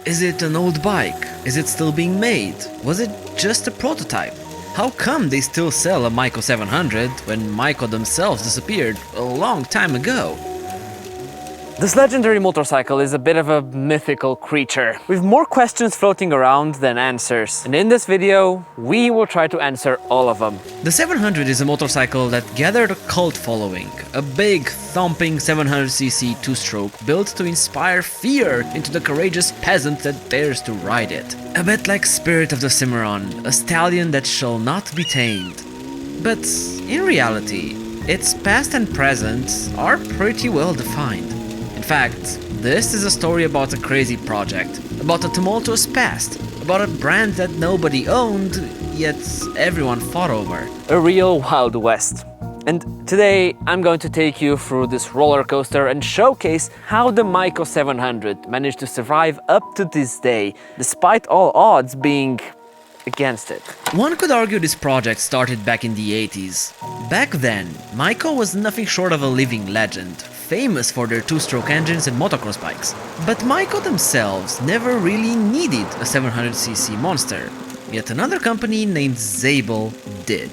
Is it an old bike? Is it still being made? Was it just a prototype? How come they still sell a Maico 700 when Maico themselves disappeared a long time ago? This legendary motorcycle is a bit of a mythical creature, with more questions floating around than answers. And in this video, we will try to answer all of them. The 700 is a motorcycle that gathered a cult following, a big, thumping 700cc two-stroke built to inspire fear into the courageous peasant that dares to ride it. A bit like Spirit of the Cimarron, a stallion that shall not be tamed. But in reality, its past and present are pretty well defined. In fact, this is a story about a crazy project, about a tumultuous past, about a brand that nobody owned, yet everyone fought over. A real Wild West. And today I'm going to take you through this roller coaster and showcase how the Maico 700 managed to survive up to this day, despite all odds being against it. One could argue this project started back in the 80s. Back then, Maico was nothing short of a living legend, famous for their two-stroke engines and motocross bikes. But Maico themselves never really needed a 700cc monster, yet another company named Zabel did.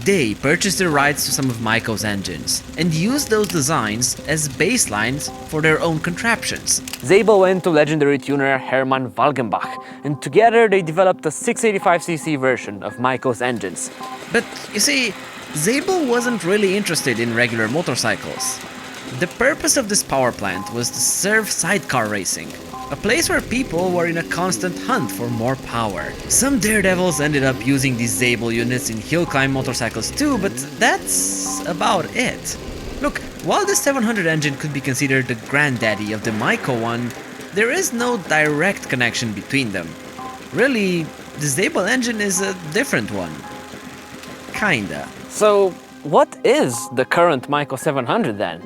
They purchased the rights to some of Maico's engines and used those designs as baselines for their own contraptions. Zabel went to legendary tuner Hermann Walgenbach, and together they developed a 685cc version of Maico's engines. But you see, Zabel wasn't really interested in regular motorcycles. The purpose of this power plant was to serve sidecar racing, a place where people were in a constant hunt for more power. Some daredevils ended up using these Zabel units in hill climb motorcycles too, but that's about it. Look, while the 700 engine could be considered the granddaddy of the Maico one, there is no direct connection between them. Really, the Zabel engine is a different one. Kinda. So, what is the current Maico 700 then?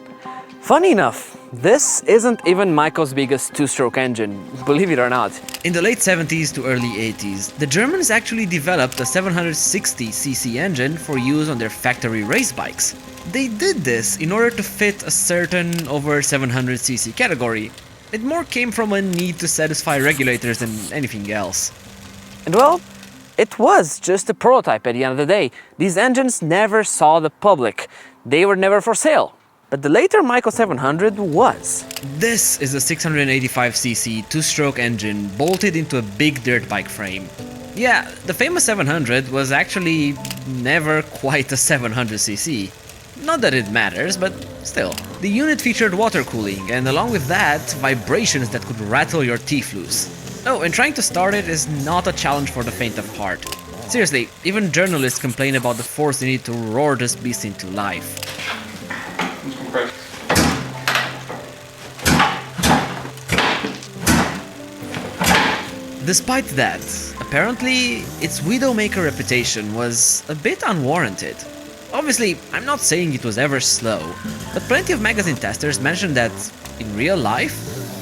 Funny enough, this isn't even Maico's biggest two-stroke engine, believe it or not. In the late 70s to early 80s, the Germans actually developed a 760cc engine for use on their factory race bikes. They did this in order to fit a certain over 700cc category. It more came from a need to satisfy regulators than anything else. And well, it was just a prototype at the end of the day. These engines never saw the public. They were never for sale. But the later Maico 700 was. This is a 685cc two-stroke engine bolted into a big dirt bike frame. Yeah, the famous 700 was actually never quite a 700cc. Not that it matters, but still. The unit featured water cooling, and along with that, vibrations that could rattle your teeth loose. Oh, and trying to start it is not a challenge for the faint of heart. Seriously, even journalists complain about the force they need to roar this beast into life. Despite that, apparently its Widowmaker reputation was a bit unwarranted. Obviously, I'm not saying it was ever slow, but plenty of magazine testers mentioned that, in real life,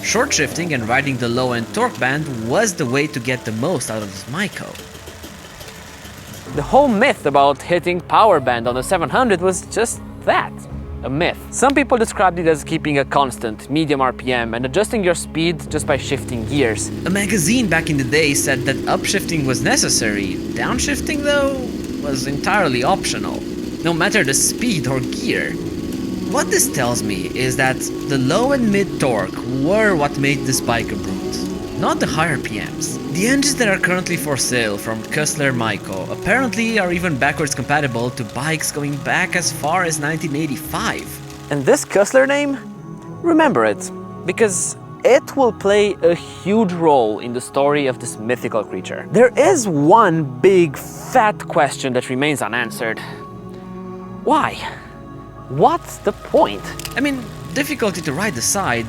short shifting and riding the low-end torque band was the way to get the most out of this Maico. The whole myth about hitting power band on the 700 was just that. A myth. Some people described it as keeping a constant, medium RPM and adjusting your speed just by shifting gears. A magazine back in the day said that upshifting was necessary. Downshifting, though, was entirely optional, no matter the speed or gear. What this tells me is that the low and mid torque were what made this bike a brute, not the higher PMs. The engines that are currently for sale from Kössler Maico apparently are even backwards compatible to bikes going back as far as 1985. And this Kössler name? Remember it, because it will play a huge role in the story of this mythical creature. There is one big fat question that remains unanswered. Why? What's the point? I mean, difficulty to ride aside,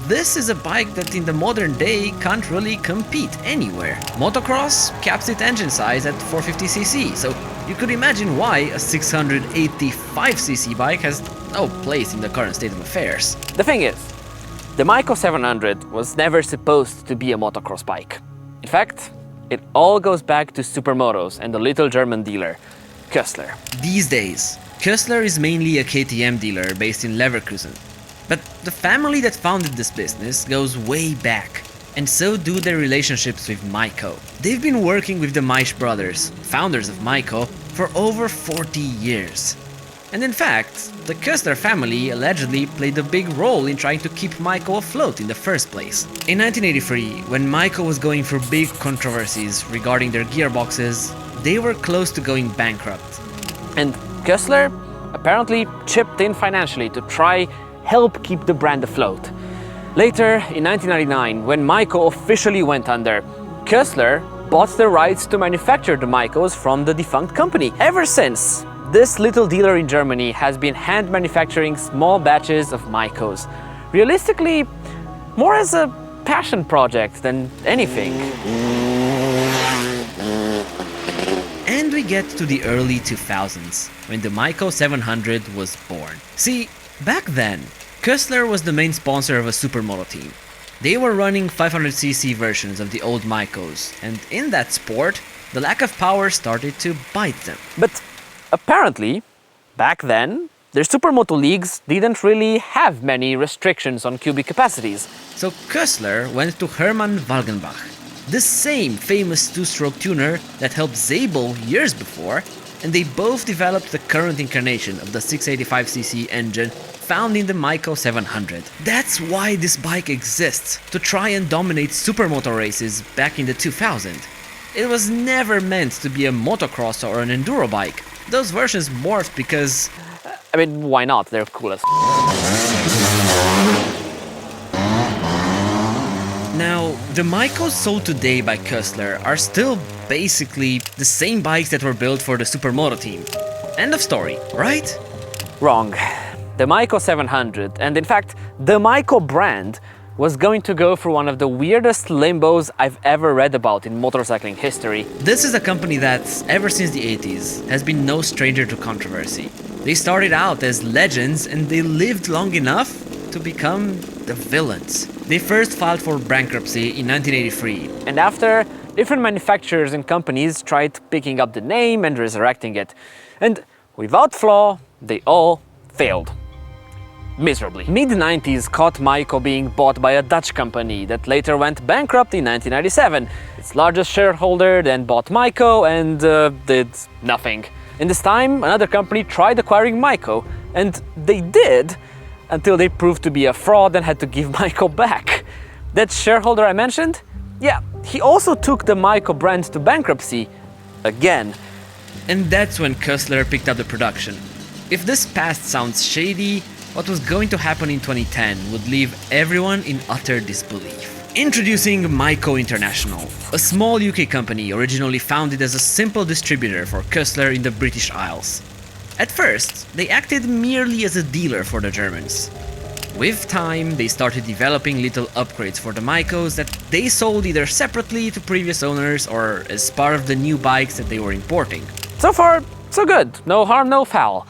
this is a bike that in the modern day can't really compete anywhere. Motocross caps its engine size at 450cc, so you could imagine why a 685cc bike has no place in the current state of affairs. The thing is, the Maico 700 was never supposed to be a motocross bike. In fact, it all goes back to Supermotos and the little German dealer, Kössler. These days, Kössler is mainly a KTM dealer based in Leverkusen. But the family that founded this business goes way back. And so do their relationships with Maico. They've been working with the Maisch brothers, founders of Maico, for over 40 years. And in fact, the Köstler family allegedly played a big role in trying to keep Maico afloat in the first place. In 1983, when Maico was going through big controversies regarding their gearboxes, they were close to going bankrupt. And Köstler apparently chipped in financially to try help keep the brand afloat. Later, in 1999, when Maico officially went under, Köstler bought the rights to manufacture the Maicos from the defunct company. Ever since, this little dealer in Germany has been hand manufacturing small batches of Maicos. Realistically, more as a passion project than anything. And we get to the early 2000s, when the Maico 700 was born. See, back then, Köstler was the main sponsor of a supermoto team. They were running 500cc versions of the old Maicos, and in that sport, the lack of power started to bite them. But apparently, back then, their supermoto leagues didn't really have many restrictions on cubic capacities. So Köstler went to Hermann Walgenbach, the same famous two-stroke tuner that helped Zabel years before, and they both developed the current incarnation of the 685cc engine found in the Maico 700. That's why this bike exists, to try and dominate supermoto races back in the 2000s. It was never meant to be a motocross or an enduro bike. Those versions morphed because... I mean, why not? They're cool as Now, the Maicos sold today by Köstler are still basically the same bikes that were built for the supermoto team. End of story, right? Wrong. The Maico 700, and in fact, the Maico brand, was going to go through one of the weirdest limbos I've ever read about in motorcycling history. This is a company that, ever since the 80s, has been no stranger to controversy. They started out as legends and they lived long enough to become the villains. They first filed for bankruptcy in 1983. And after, different manufacturers and companies tried picking up the name and resurrecting it. And without flaw, they all failed. Miserably. Mid-90s caught Maico being bought by a Dutch company that later went bankrupt in 1997. Its largest shareholder then bought Maico and did nothing. In this time, another company tried acquiring Maico, and they did, until they proved to be a fraud and had to give Maico back. That shareholder I mentioned? Yeah, he also took the Maico brand to bankruptcy. Again. And that's when Köstler picked up the production. If this past sounds shady, what was going to happen in 2010 would leave everyone in utter disbelief. Introducing Maico International, a small UK company originally founded as a simple distributor for Köstler in the British Isles. At first, they acted merely as a dealer for the Germans. With time, they started developing little upgrades for the Maicos that they sold either separately to previous owners or as part of the new bikes that they were importing. So far, so good. No harm, no foul.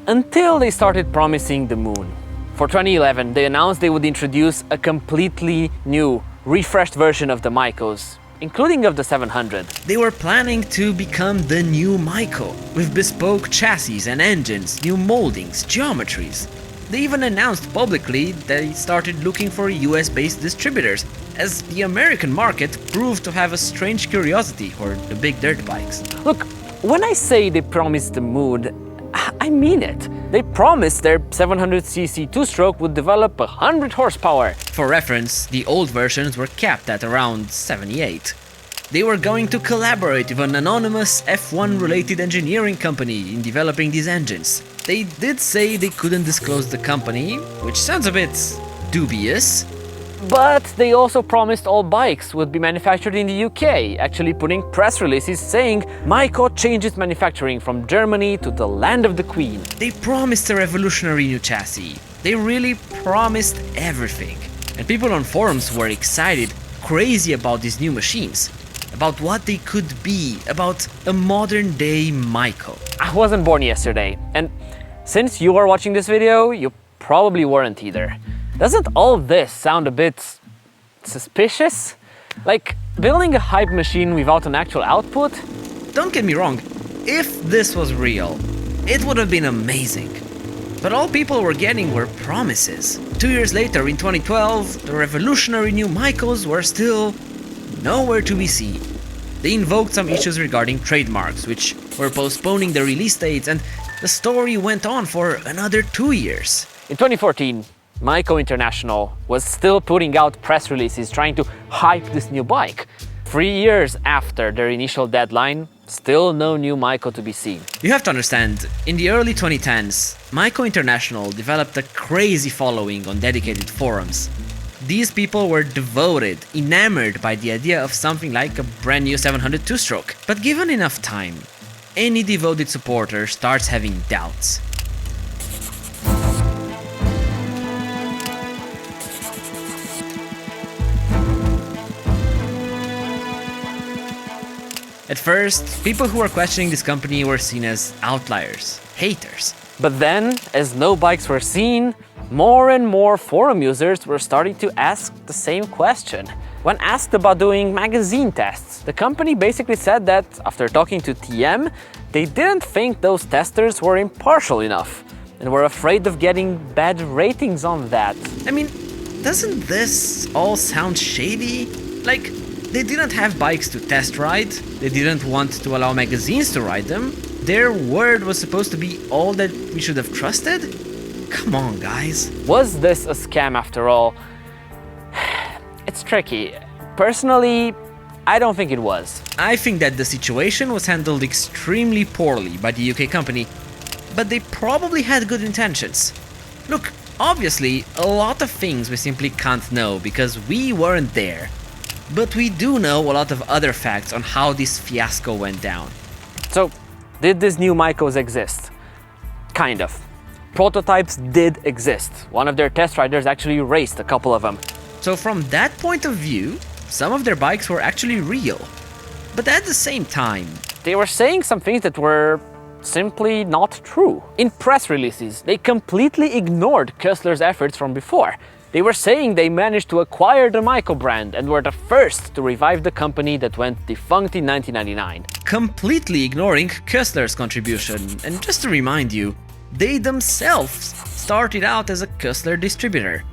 Until they started promising the moon. For 2011, they announced they would introduce a completely new, refreshed version of the Maicos, including of the 700. They were planning to become the new Maico, with bespoke chassis and engines, new moldings, geometries. They even announced publicly they started looking for US-based distributors, as the American market proved to have a strange curiosity for the big dirt bikes. Look, when I say they promised the moon, I mean it. They promised their 700cc two-stroke would develop 100 horsepower. For reference, the old versions were capped at around 78. They were going to collaborate with an anonymous F1-related engineering company in developing these engines. They did say they couldn't disclose the company, which sounds a bit dubious. But they also promised all bikes would be manufactured in the UK, actually putting press releases saying Maico changed its manufacturing from Germany to the land of the Queen. They promised a revolutionary new chassis. They really promised everything. And people on forums were excited, crazy about these new machines. About what they could be, about a modern-day Maico. I wasn't born yesterday, and since you are watching this video, you probably weren't either. Doesn't all this sound a bit suspicious? Like building a hype machine without an actual output? Don't get me wrong, if this was real, it would have been amazing. But all people were getting were promises. 2 years later, in 2012, the revolutionary new Maicos were still nowhere to be seen. They invoked some issues regarding trademarks, which were postponing the release dates, and the story went on for another 2 years. In 2014, Maico International was still putting out press releases trying to hype this new bike. 3 years after their initial deadline, still no new Maico to be seen. You have to understand, in the early 2010s, Maico International developed a crazy following on dedicated forums. These people were devoted, enamored by the idea of something like a brand new 700 two-stroke. But given enough time, any devoted supporter starts having doubts. At first, people who were questioning this company were seen as outliers, haters. But then, as no bikes were seen, more and more forum users were starting to ask the same question. When asked about doing magazine tests, the company basically said that after talking to TM, they didn't think those testers were impartial enough and were afraid of getting bad ratings on that. I mean, doesn't this all sound shady? Like, they didn't have bikes to test ride, they didn't want to allow magazines to ride them, their word was supposed to be all that we should have trusted? Come on, guys. Was this a scam after all? It's tricky. Personally, I don't think it was. I think that the situation was handled extremely poorly by the UK company, but they probably had good intentions. Look, obviously, a lot of things we simply can't know because we weren't there. But we do know a lot of other facts on how this fiasco went down. So, did these new Maicos exist? Kind of. Prototypes did exist. One of their test riders actually raced a couple of them. So from that point of view, some of their bikes were actually real. But at the same time, they were saying some things that were simply not true. In press releases, they completely ignored Köstler's efforts from before. They were saying they managed to acquire the Maico brand and were the first to revive the company that went defunct in 1999. Completely ignoring Köstler's contribution. And just to remind you, they themselves started out as a Köstler distributor.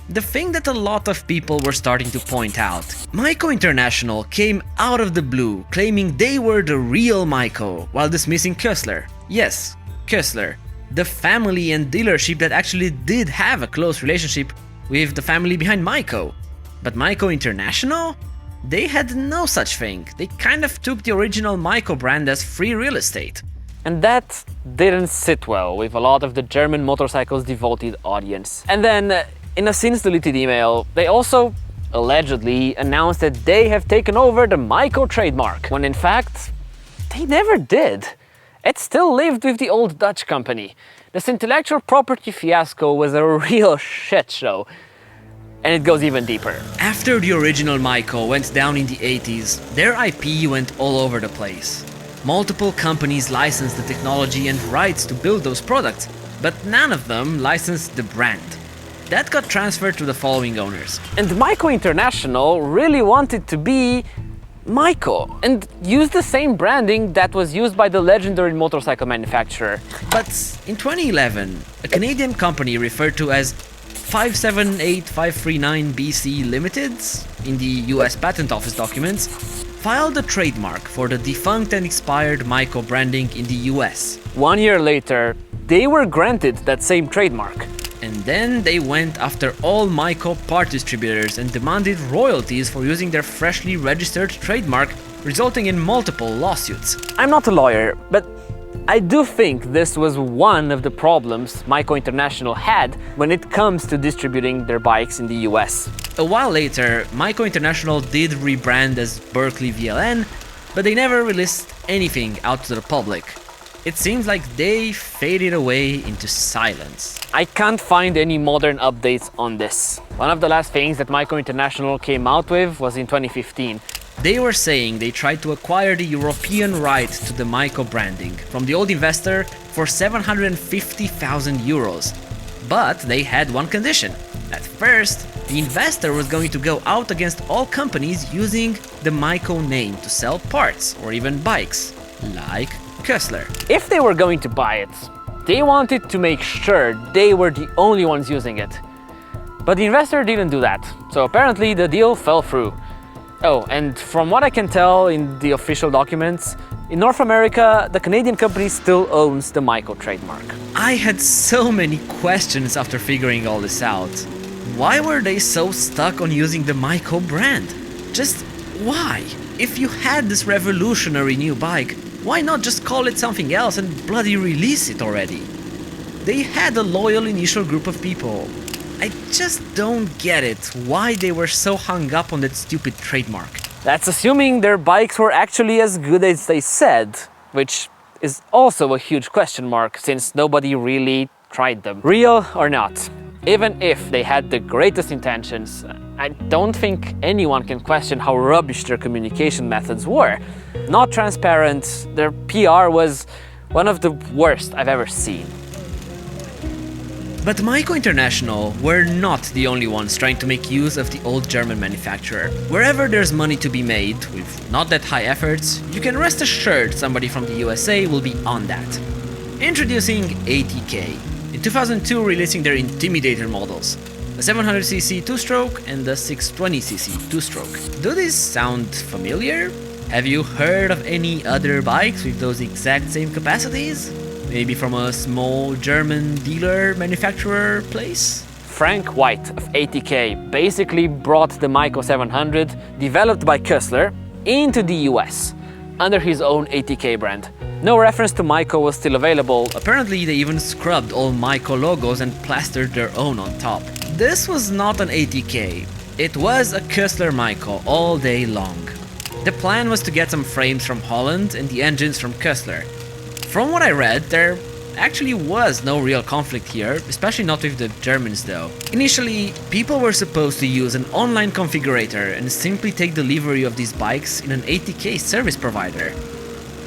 The thing that a lot of people were starting to point out, Maico International came out of the blue claiming they were the real Maico while dismissing Köstler. Yes, Köstler, the family and dealership that actually did have a close relationship with the family behind Maico. But Maico International? They had no such thing. They kind of took the original Maico brand as free real estate. And that didn't sit well with a lot of the German motorcycles devoted audience. And then, in a since deleted email, they also allegedly announced that they have taken over the Maico trademark, when in fact, they never did. It still lived with the old Dutch company. This intellectual property fiasco was a real shit show. And it goes even deeper. After the original Maico went down in the 80s, their IP went all over the place. Multiple companies licensed the technology and rights to build those products, but none of them licensed the brand. That got transferred to the following owners. And Maico International really wanted to be Maico and use the same branding that was used by the legendary motorcycle manufacturer. But in 2011, a Canadian company referred to as 578539BC Limited in the US Patent Office documents filed a trademark for the defunct and expired Maico branding in the US. 1 year later, they were granted that same trademark. And then they went after all Maico part distributors and demanded royalties for using their freshly registered trademark, resulting in multiple lawsuits. I'm not a lawyer, but I do think this was one of the problems Maico International had when it comes to distributing their bikes in the US. A while later, Maico International did rebrand as Berkeley VLN, but they never released anything out to the public. It seems like they faded away into silence. I can't find any modern updates on this. One of the last things that Maico International came out with was in 2015. They were saying they tried to acquire the European right to the Maico branding from the old investor for 750,000 euros. But they had one condition. At first, the investor was going to go out against all companies using the Maico name to sell parts or even bikes, like Köstler. If they were going to buy it, They wanted to make sure they were the only ones using it. But the investor didn't do that, so apparently the deal fell through. Oh, and from what I can tell in the official documents, in North America, the Canadian company still owns the Maico trademark. I had so many questions after figuring all this out. Why were they so stuck on using the Maico brand? Just why? If you had this revolutionary new bike, why not just call it something else and bloody release it already? They had a loyal initial group of people. I just don't get it, why they were so hung up on that stupid trademark. That's assuming their bikes were actually as good as they said, which is also a huge question mark since nobody really tried them. Real or not, even if they had the greatest intentions, I don't think anyone can question how rubbish their communication methods were. Not transparent, their PR was one of the worst I've ever seen. But Maico International were not the only ones trying to make use of the old German manufacturer. Wherever there's money to be made, with not that high efforts, you can rest assured somebody from the USA will be on that. Introducing ATK. In 2002 releasing their Intimidator models. The 700cc 2-stroke and the 620cc 2-stroke. Do these sound familiar? Have you heard of any other bikes with those exact same capacities? Maybe from a small German dealer manufacturer place? Frank White of ATK basically brought the Maico 700, developed by Kössler, into the US under his own ATK brand. No reference to Maico was still available. Apparently they even scrubbed all Maico logos and plastered their own on top. This was not an ATK. It was a Kössler Maico all day long. The plan was to get some frames from Holland and the engines from Kössler. From what I read, there actually was no real conflict here, especially not with the Germans though. Initially, people were supposed to use an online configurator and simply take delivery of these bikes in an ATK service provider.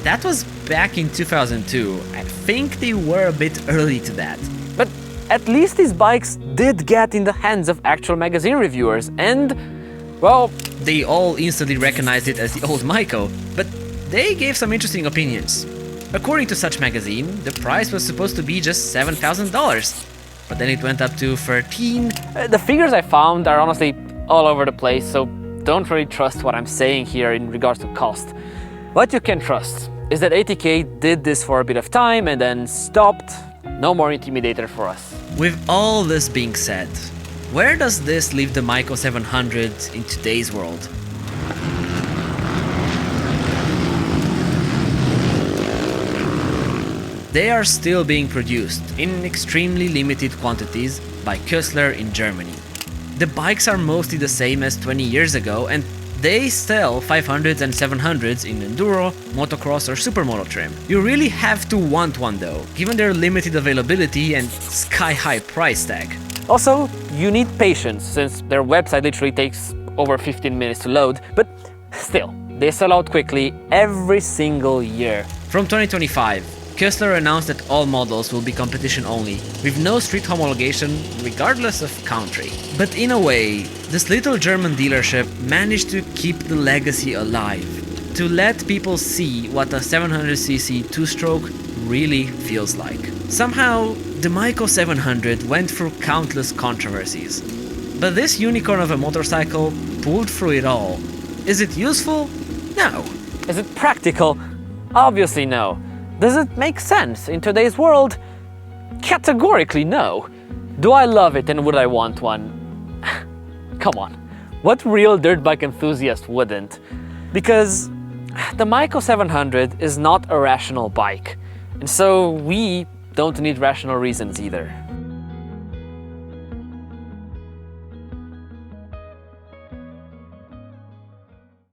That was back in 2002. I think they were a bit early to that. But at least these bikes did get in the hands of actual magazine reviewers and, well, they all instantly recognized it as the old Maico, but they gave some interesting opinions. According to such magazine, the price was supposed to be just $7,000, but then it went up to 13. The figures I found are honestly all over the place, so don't really trust what I'm saying here in regards to cost. What you can trust is that ATK did this for a bit of time and then stopped. No more Intimidator for us. With all this being said, where does this leave the Maico 700 in today's world? They are still being produced in extremely limited quantities by Kössler in Germany. The bikes are mostly the same as 20 years ago and they sell 500s and 700s in enduro, motocross or supermoto trim. You really have to want one though, given their limited availability and sky-high price tag. Also, you need patience since their website literally takes over 15 minutes to load, but still, they sell out quickly every single year. From 2025, Kössler announced that all models will be competition only, with no street homologation regardless of country. But in a way, this little German dealership managed to keep the legacy alive, to let people see what a 700cc 2-stroke really feels like. Somehow, the Maico 700 went through countless controversies, but this unicorn of a motorcycle pulled through it all. Is it useful? No. Is it practical? Obviously no. Does it make sense in today's world? Categorically no. Do I love it and would I want one? Come on, what real dirt bike enthusiast wouldn't? Because the Maico 700 is not a rational bike, and so we don't need rational reasons either.